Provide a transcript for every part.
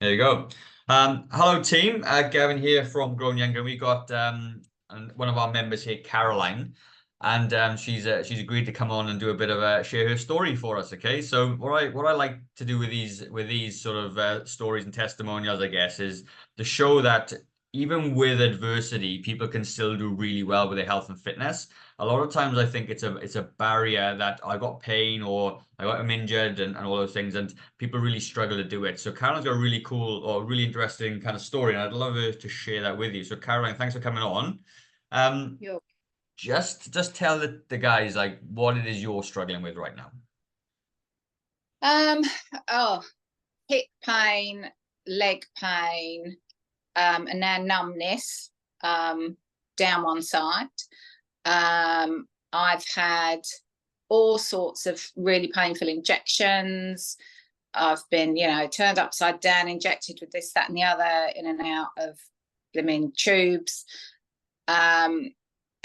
There you go. Hello team, Gavin here from Grown Younger. We got one of our members here, Caroline, and she's agreed to come on and do a bit of a share her story for us. Okay, so what I like to do with these sort of stories and testimonials, I guess, is to show that even with adversity, people can still do really well with their health and fitness. A lot of times I think it's a barrier that I got pain or I'm injured and all those things, and people really struggle to do it. So Caroline's got a really cool or really interesting kind of story, and I'd love her to share that with you. So Caroline, thanks for coming on. Um, Yo. just tell the guys like what it is you're struggling with right now. Um, oh, hip pain, leg pain, and now numbness, down one side. I've had all sorts of really painful injections. I've been, turned upside down, injected with this, that, and the other, in and out of blimmin' tubes. And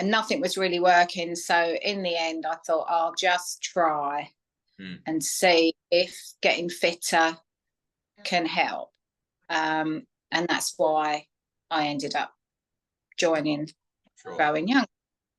nothing was really working. So in the end, I thought I'll just try and see if getting fitter can help. And that's why I ended up joining Growing Young.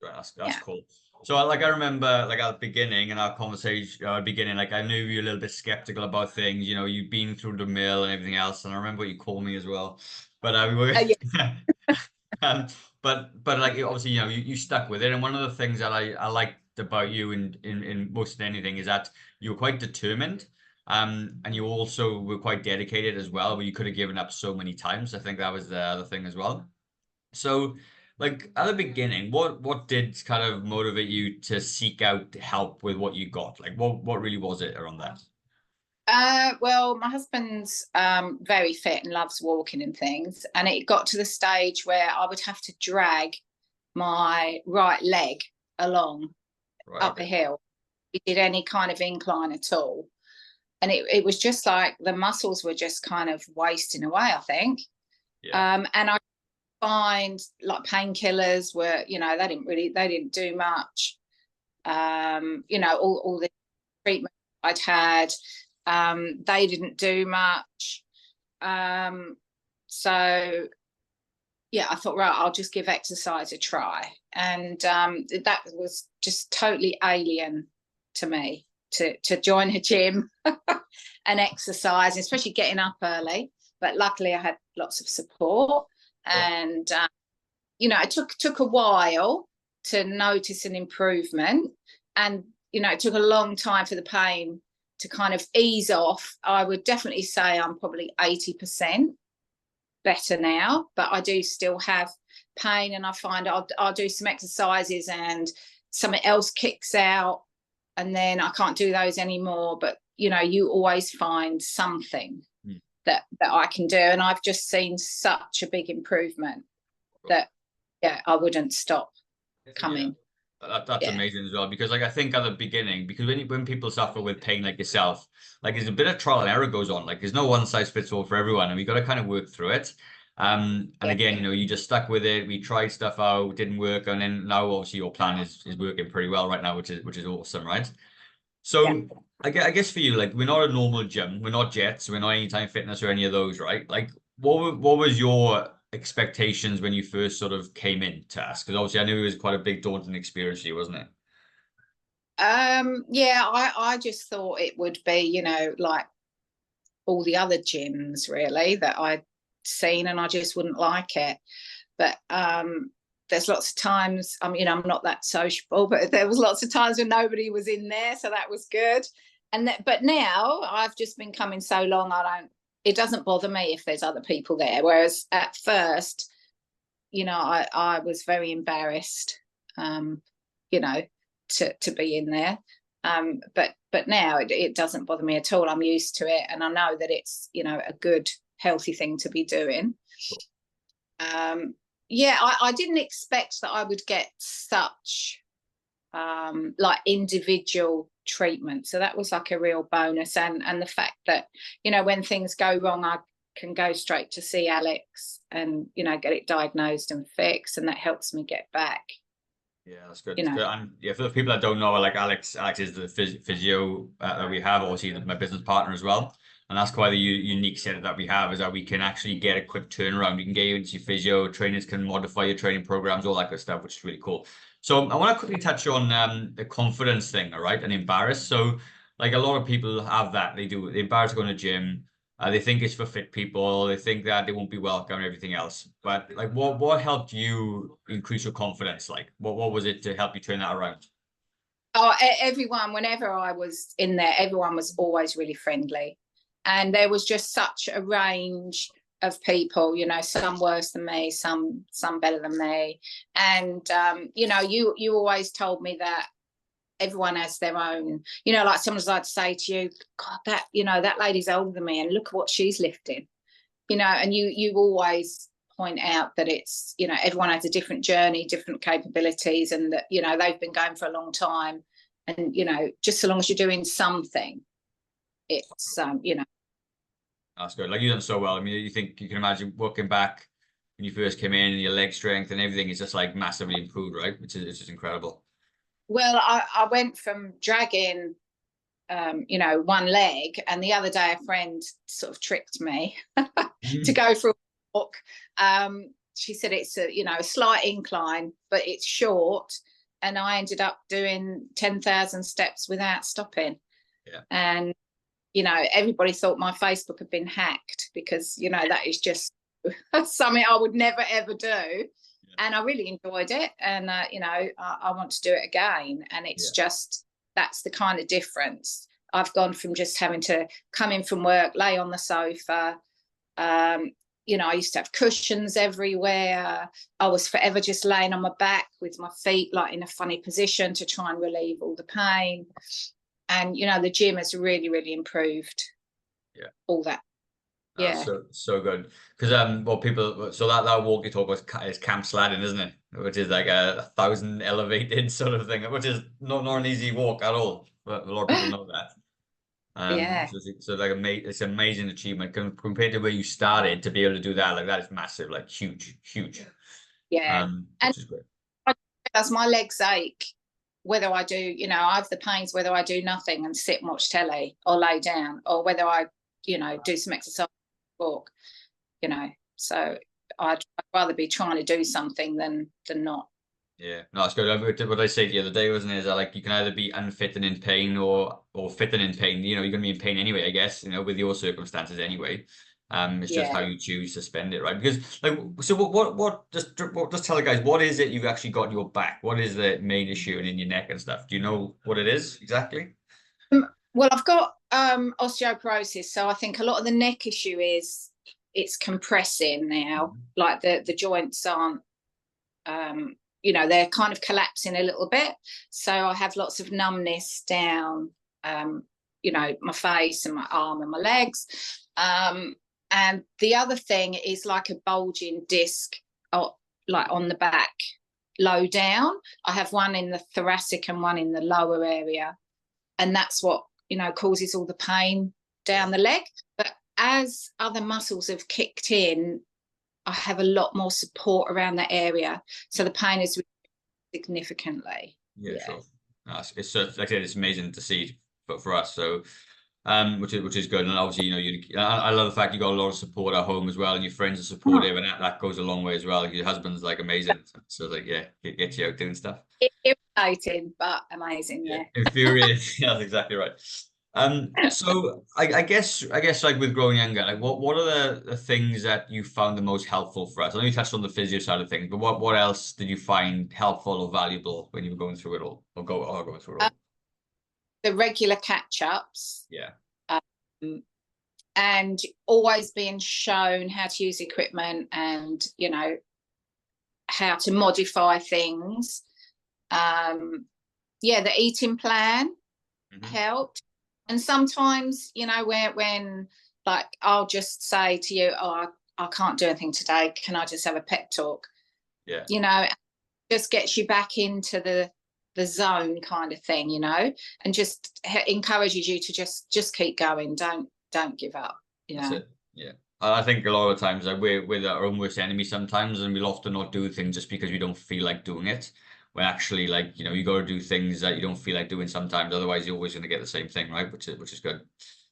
That's cool. So I remember like at the beginning in our conversation, like I knew you were a little bit skeptical about things. You know, you've been through the mill and everything else, and I remember what you called me as well. But we were, Yeah. but like obviously you stuck with it, and one of the things that I liked about you in most of anything is that you were quite determined, and you also were quite dedicated as well. But you could have given up so many times. I think that was the other thing as well. So, like at the beginning, what did kind of motivate you to seek out help with what you got? Like, what really was it around that? Well, my husband's very fit and loves walking and things, and it got to the stage where I would have to drag my right leg along Right. up a hill. He did any kind of incline at all, and it was just like the muscles were just kind of wasting away, I think. Yeah. And I find like painkillers were, they didn't do much. All the treatment I'd had, they didn't do much. So yeah, I thought, right, I'll just give exercise a try. And that was just totally alien to me, to join a gym and exercise, especially getting up early. But luckily I had lots of support. And it took a while to notice an improvement, and it took a long time for the pain to kind of ease off. I would definitely say I'm probably 80% better now, but I do still have pain, and I find I'll do some exercises and something else kicks out, and then I can't do those anymore. But you always find something that I can do, and I've just seen such a big improvement that I wouldn't stop coming. That's amazing as well, because like I think at the beginning, because when people suffer with pain like yourself, like there's a bit of trial and error goes on. Like there's no one size fits all for everyone, and we got to kind of work through it. And again, you just stuck with it. We tried stuff out, didn't work, and then now obviously your plan is working pretty well right now, which is awesome, right? So I guess for you, like we're not a normal gym, we're not Jets, we're not Anytime Fitness or any of those, right? Like what was your expectations when you first sort of came in to us? Because obviously I knew it was quite a big daunting experience for you, wasn't it? I just thought it would be, like all the other gyms really that I'd seen, and I just wouldn't like it. But there's lots of times, I'm not that sociable, but there was lots of times when nobody was in there, so that was good. But now I've just been coming so long, it doesn't bother me if there's other people there. Whereas at first, I was very embarrassed, to be in there. But now it doesn't bother me at all. I'm used to it, and I know that it's a good, healthy thing to be doing. I didn't expect that I would get such like individual treatment, so that was like a real bonus. And the fact that when things go wrong, I can go straight to see Alex and get it diagnosed and fixed, and that helps me get back. Yeah, that's good. And yeah, for the people that don't know, like Alex is the physio that we have, obviously my business partner as well. And that's quite the unique setup that we have, is that we can actually get a quick turnaround. You can get you into your physio, trainers can modify your training programs, all that good stuff, which is really cool. So I want to quickly touch on the confidence thing, all right, and embarrassed. So like a lot of people have that. They embarrass going to the gym. They think it's for fit people. They think that they won't be welcome and everything else. But like, what helped you increase your confidence? Like, what was it to help you turn that around? Oh, everyone, whenever I was in there, everyone was always really friendly. And there was just such a range of people, you know, some worse than me, some better than me. And, you know, you always told me that everyone has their own, you know, like sometimes I'd say to you, God, that, you know, that lady's older than me and look at what she's lifting, you know, and you always point out that it's, you know, everyone has a different journey, different capabilities, and that, you know, they've been going for a long time. And, you know, just so long as you're doing something, it's, you know. That's good. Like, you've done so well. I mean, you can imagine working back when you first came in, and your leg strength and everything is just like massively improved, right? Which is, it's just incredible. Well, I went from dragging, you know, one leg, and the other day a friend sort of tricked me to go for a walk. She said it's a, you know, a slight incline, but it's short, and I ended up doing 10,000 steps without stopping. Yeah. And you know, everybody thought my Facebook had been hacked, because, you know, that is just something I would never ever do. Yeah. And I really enjoyed it, and you know, I want to do it again. And it's just, that's the kind of difference. I've gone from just having to come in from work, lay on the sofa. You know, I used to have cushions everywhere. I was forever just laying on my back with my feet like in a funny position to try and relieve all the pain. And you know, the gym has really, really improved. Yeah. All that. Yeah. So good. Because well, people, so that walk you talk about is camp sledding, isn't it? Which is like a 1,000 elevated sort of thing, which is not an easy walk at all. But a lot of people know that. Yeah. So like it's an amazing achievement compared to where you started. To be able to do that, like, that is massive, like huge. Yeah. And Which is great. as my legs ache, whether I do, you know, I have the pains whether I do nothing and sit and watch telly or lay down, or whether I, you know, do some exercise, walk, you know. So I'd rather be trying to do something than not. Yeah, no, it's good. What I said the other day, wasn't it, is that like you can either be unfit and in pain, or fit and in pain. You know, you're gonna be in pain anyway, I guess, you know, with your circumstances anyway. It's just how you choose to spend it, right? Because like, so just tell the guys, what is it you've actually got in your back? What is the main issue and in your neck and stuff? Do you know what it is exactly? Well, I've got osteoporosis, so I think a lot of the neck issue is it's compressing now. Like the joints aren't, you know, they're kind of collapsing a little bit. So I have lots of numbness down, you know, my face and my arm and my legs. And the other thing is like a bulging disc, like on the back, low down. I have one in the thoracic and one in the lower area. And that's what, you know, causes all the pain down the leg. But as other muscles have kicked in, I have a lot more support around that area. So the pain is significantly. Yeah. Sure. No, it's like I said, it's amazing to see for us. So which is good. And obviously, you know, I love the fact you got a lot of support at home as well, and your friends are supportive, and that goes a long way as well. Like, your husband's like amazing, so like, yeah, get you out doing stuff. Irritating, but amazing. Yeah. Infuriating. That's exactly right. So I guess like with growing younger, like what are the things that you found the most helpful for us? I know you touched on the physio side of things, but what else did you find helpful or valuable when you were going through it all, or going through it all? The regular catch-ups. Yeah. And always being shown how to use equipment, and, you know, how to modify things. Yeah, the eating plan helped. And sometimes, you know, when like I'll just say to you, oh, I can't do anything today, can I just have a pep talk? Yeah. You know, just gets you back into the zone kind of thing, you know, and just encourages you to just keep going. Don't give up. You know? That's it. Yeah. I think a lot of times, like, we're our own worst enemy sometimes, and we'll often not do things just because we don't feel like doing it. When actually, like, you know, you got to do things that you don't feel like doing sometimes. Otherwise, you're always going to get the same thing, right? Which is good.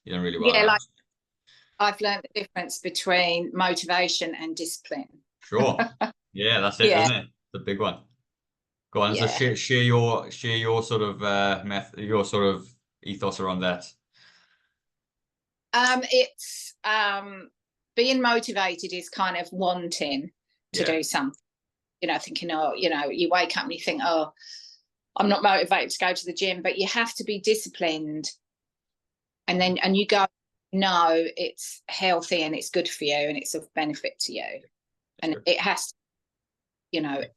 You're doing really well. Yeah, like I've learned the difference between motivation and discipline. Sure. Yeah, that's it, Yeah, isn't it? The big one. Go on. So yeah. share your sort of method, your sort of ethos around that. It's being motivated is kind of wanting to Yeah. do something, thinking, oh, you wake up and you think, oh, I'm not motivated to go to the gym, but you have to be disciplined. And you go, no, it's healthy and it's good for you and it's of benefit to you. And it has to,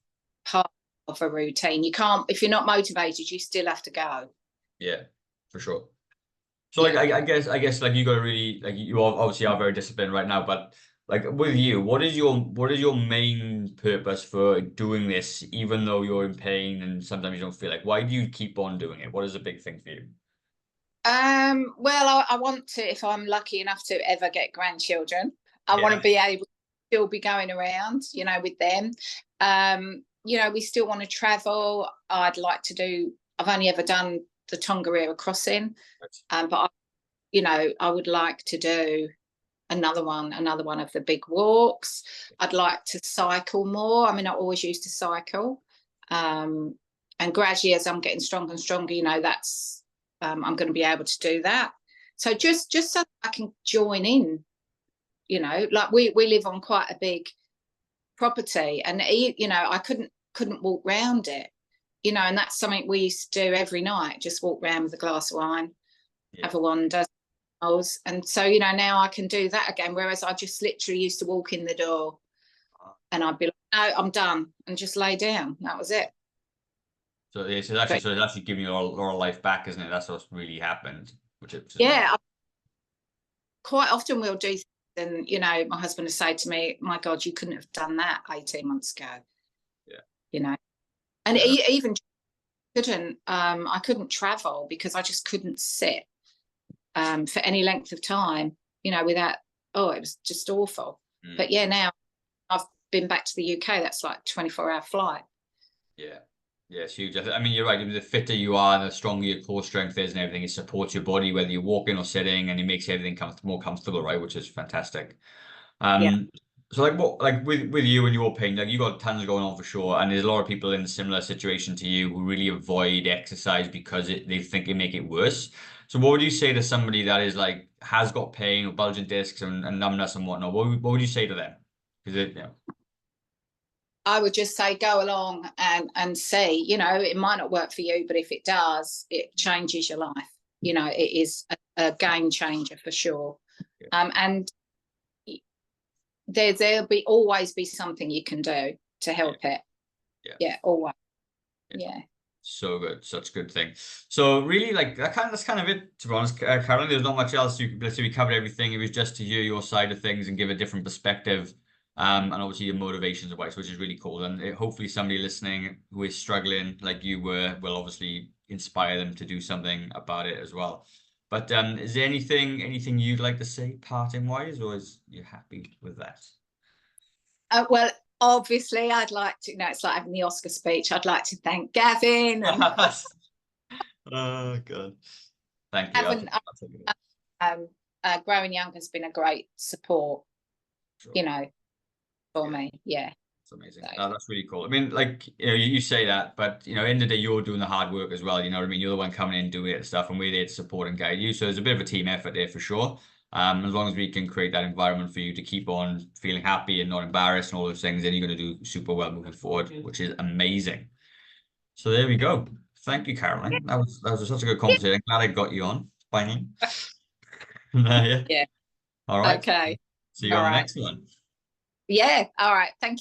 part of a routine. You can't, if you're not motivated, you still have to go. Yeah, for sure. So like I guess like you got to really like you obviously are very disciplined right now, but like with you, what is your main purpose for doing this, even though you're in pain and sometimes you don't feel like, why do you keep on doing it? What is a big thing for you? Well, I want to, if I'm lucky enough to ever get grandchildren, I want Yeah. to be able to still be going around, with them. We still want to travel. I'd like to do, I've only ever done the Tongariro crossing, but I would like to do another one of the big walks. I'd like to cycle more. I mean, I always used to cycle. And gradually, as I'm getting stronger and stronger, that's I'm going to be able to do that. So just so I can join in, like we live on quite a big property, and I couldn't walk round it, and that's something we used to do every night, just walk around with a glass of wine, have a wander. And so now I can do that again, whereas I just literally used to walk in the door and I'd be like, no, I'm done, and just lay down. That was it. So it's actually giving you a lot of life back, isn't it? That's what's really happened, which is Yeah, quite often we'll do things and my husband will say to me, my God, you couldn't have done that 18 months ago. Yeah. And even I couldn't travel because I just couldn't sit for any length of time, without, it was just awful. But now I've been back to the UK, that's like 24-hour flight. Yeah, it's huge. I mean, you're right. The fitter you are, the stronger your core strength is and everything. It supports your body, whether you're walking or sitting, and it makes everything more comfortable, right? Which is fantastic. So like with you and your pain, like you got tons going on for sure, and there's a lot of people in a similar situation to you who really avoid exercise because they think it make it worse. So what would you say to somebody that is like has got pain or bulging discs and numbness and whatnot? What would you say to them? Because I would just say go along and see, it might not work for you, but if it does, it changes your life. It is a game changer for sure. And there'll always be something you can do to help it. Yeah, always. Yeah. So good, such a good thing. So really, like that's kind of it. To be honest, Caroline, there's not much else. We covered everything. It was just to hear your side of things and give a different perspective. And obviously your motivations of which is really cool. And hopefully somebody listening who is struggling like you were will obviously inspire them to do something about it as well. But is there anything you'd like to say parting wise, or is you happy with that? Well, obviously I'd like to, it's like having the Oscar speech. I'd like to thank Gavin. Oh God. Thank you. Growing Young has been a great support, for me. Yeah. It's amazing. That's really cool. I mean, like, you say that, but, end of the day, you're doing the hard work as well. You know what I mean? You're the one coming in, doing it and stuff, and we're there to support and guide you. So there's a bit of a team effort there for sure. As long as we can create that environment for you to keep on feeling happy and not embarrassed and all those things, then you're going to do super well moving forward, which is amazing. So there we go. Thank you, Caroline. That was such a good conversation. I'm glad I got you on finally. Yeah. Yeah. All right. Okay. See you on the next one. Yeah. All right. Thank you.